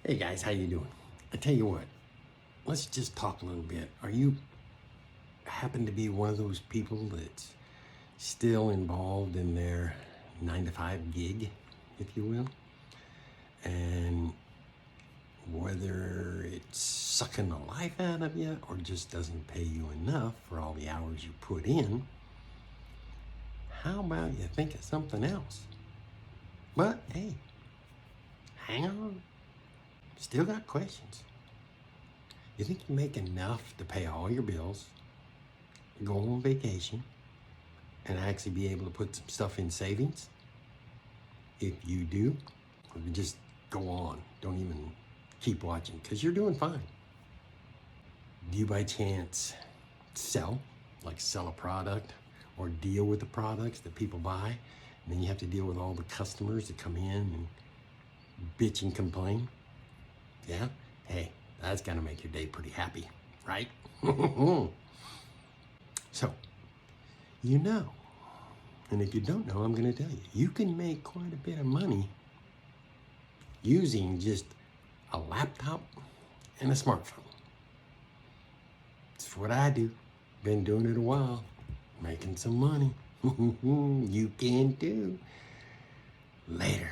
Hey guys, how you doing? I tell you what, let's just talk a little bit. Are you happen to be one of those people that's still involved in their 9 to 5 gig, if you will? And whether it's sucking the life out of you or just doesn't pay you enough for all the hours you put in, how about you think of something else? But hey, hang on. Still got questions. You think you make enough to pay all your bills, go on vacation, and actually be able to put some stuff in savings? If you do, just go on. Don't even keep watching because you're doing fine. Do you by chance sell a product or deal with the products that people buy? And then you have to deal with all the customers that come in and bitch and complain? Yeah? Hey, that's gonna make your day pretty happy, right? So, you know, and if you don't know, I'm gonna tell you, you can make quite a bit of money using just a laptop and a smartphone. It's what I do. Been doing it a while, making some money. You can too. Later.